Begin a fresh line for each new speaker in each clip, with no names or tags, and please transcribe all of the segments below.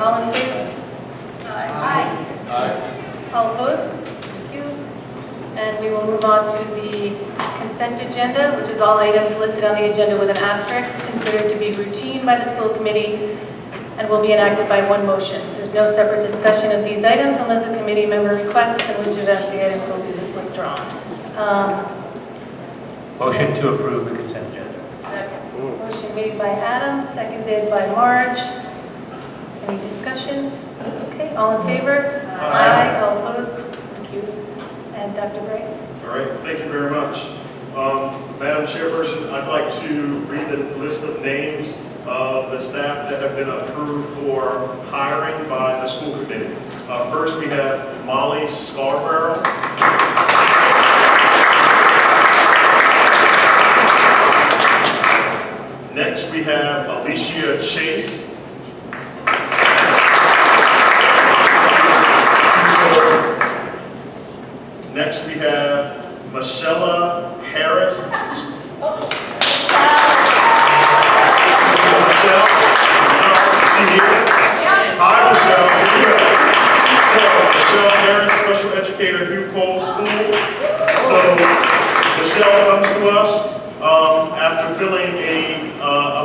All in favor? Aye.
Aye.
All opposed? Thank you. And we will move on to the consent agenda, which is all items listed on the agenda with an asterisk, considered to be routine by the school committee and will be enacted by one motion. There's no separate discussion of these items unless a committee member requests, in which event the items will be withdrawn.
Motion to approve the consent agenda.
Motion made by Adam, seconded by Marge. Any discussion? Okay, all in favor? Aye. All opposed? Thank you. And Dr. Bryce?
All right, thank you very much. Madam Chairperson, I'd like to read the list of names of the staff that have been approved for hiring by the school committee. First, we have Molly Scarborough. Next, we have Alicia Chase. Next, we have Michelle Harris. Michelle, see here? Hi, Michelle. Michelle Harris, special educator, Hugh Cole School. So, Michelle comes to us after filling a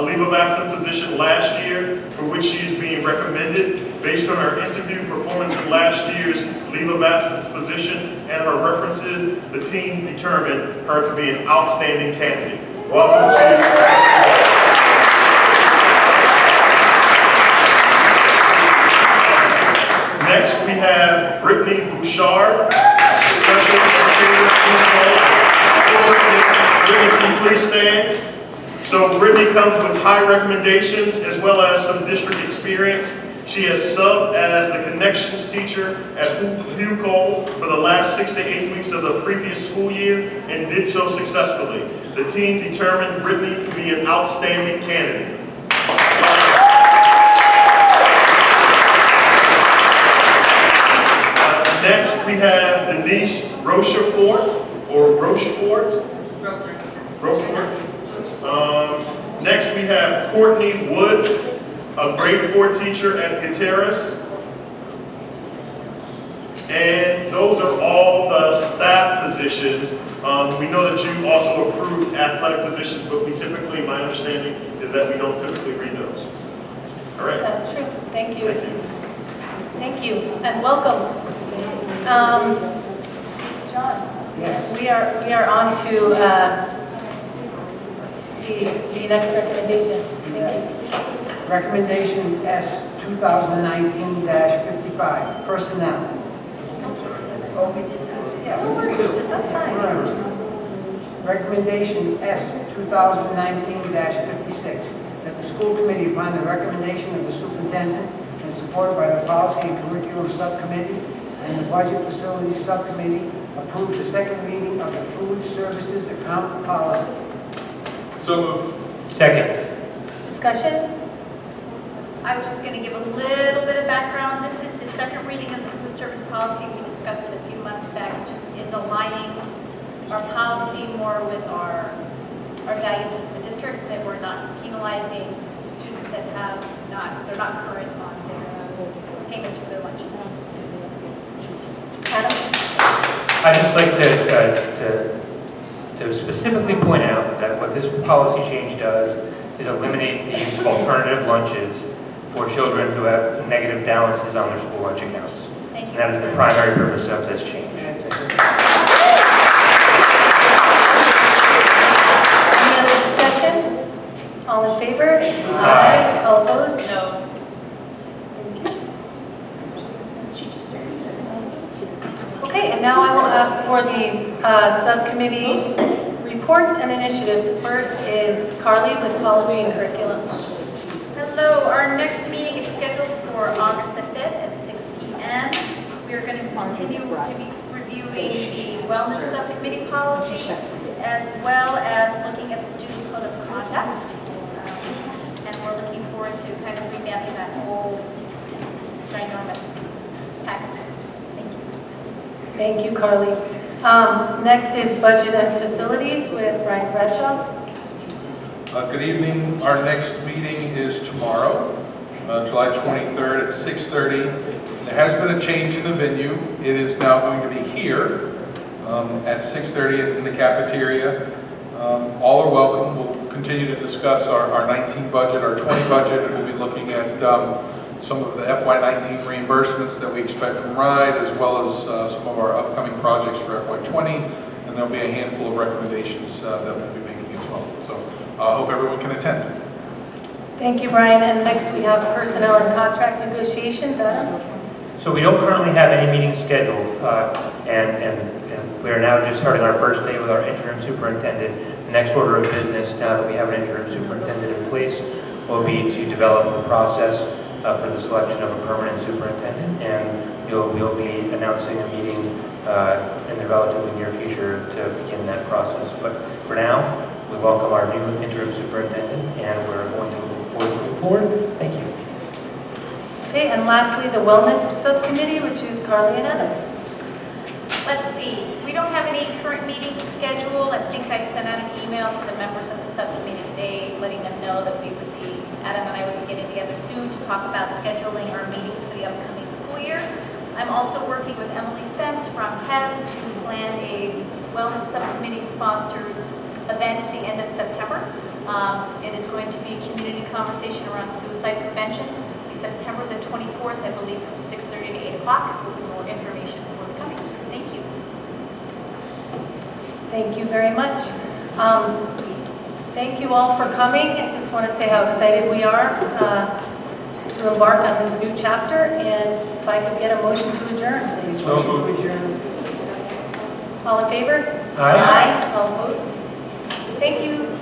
leave of absence position last year, for which she is being recommended. Based on her interview performance in last year's leave of absence position and her references, the team determined her to be an outstanding candidate. Welcome to Next, we have Brittany Bouchard, special educator. Brittany, can you please stand? So Brittany comes with high recommendations as well as some district experience. She has subbed as the connections teacher at Hugh Cole for the last 6 to 8 weeks of the previous school year and did so successfully. The team determined Brittany to be an outstanding candidate. Next, we have Denise Rochefort, or Rochefort. Next, we have Courtney Wood, a grade 4 teacher at Gutierrez. And those are all the staff positions. We know that you also approved athletic positions, but we typically, my understanding is that we don't typically read those. All right.
That's true. Thank you.
Thank you.
Thank you, and welcome. John?
Yes.
We are on to the next recommendation.
Recommendation S 2019-55, personnel.
Yeah, no worries. That's fine.
Recommendation S 2019-56, that the school committee, upon the recommendation of the superintendent and supported by the policy and curriculum subcommittee and the budget facilities subcommittee, approve the second reading of the food services account policy.
So moved.
Second.
Discussion?
I was just going to give a little bit of background. This is the second reading of the food service policy. We discussed it a few months back. It just is aligning our policy more with our values as a district, that we're not penalizing students that they're not current on their payments for their lunches.
Adam?
I'd just like to specifically point out that what this policy change does is eliminate the use of alternative lunches for children who have negative balances on their school lunch accounts.
Thank you.
And that is the primary purpose of this change.
Any other discussion? All in favor? Aye. All opposed?
No.
Okay, and now I will ask for the subcommittee reports and initiatives. First is Carly with policy and curriculum.
Hello, our next meeting is scheduled for August the 5th at 6 p.m. We are going to continue to be reviewing the wellness subcommittee policy, as well as looking at the student code of conduct. And we're looking forward to kind of revamping that whole ginormous package. Thank you.
Thank you, Carly. Next is budget and facilities with Brian Bradshaw.
Good evening. Our next meeting is tomorrow. July 23rd at 6:30. There has been a change in the venue. It is now going to be here at 6:30 in the cafeteria. All are welcome. We'll continue to discuss our 19 budget, our 20 budget, and we'll be looking at some of the FY19 reimbursements that we expect from RIDE, as well as some of our upcoming projects for FY20, and there'll be a handful of recommendations that we'll be making as well. So I hope everyone can attend.
Thank you, Brian. And next we have personnel and contract negotiations. Adam?
So we don't currently have any meetings scheduled, and we are now just starting our first day with our interim superintendent. The next order of business, now that we have an interim superintendent in place, will be to develop the process for the selection of a permanent superintendent, and we'll be announcing a meeting in the relatively near future to begin that process. But for now, we welcome our new interim superintendent, and we're going to move forward. Thank you.
Okay, and lastly, the wellness subcommittee, which is Carly and Adam.
Let's see, we don't have any current meetings scheduled. I think I sent out an email to the members of the subcommittee today, letting them know that Adam and I would be getting together soon to talk about scheduling our meetings for the upcoming school year. I'm also working with Emily Spence from HES to plan a wellness subcommittee sponsored event at the end of September. It is going to be a community conversation around suicide prevention. It'll be September the 24th, I believe, from 6:30 to 8 o'clock. More information forthcoming. Thank you.
Thank you very much. Thank you all for coming. I just want to say how excited we are to embark on this new chapter, and if I could get a motion to adjourn, please.
So moved.
All in favor?
Aye.
All opposed? Thank you.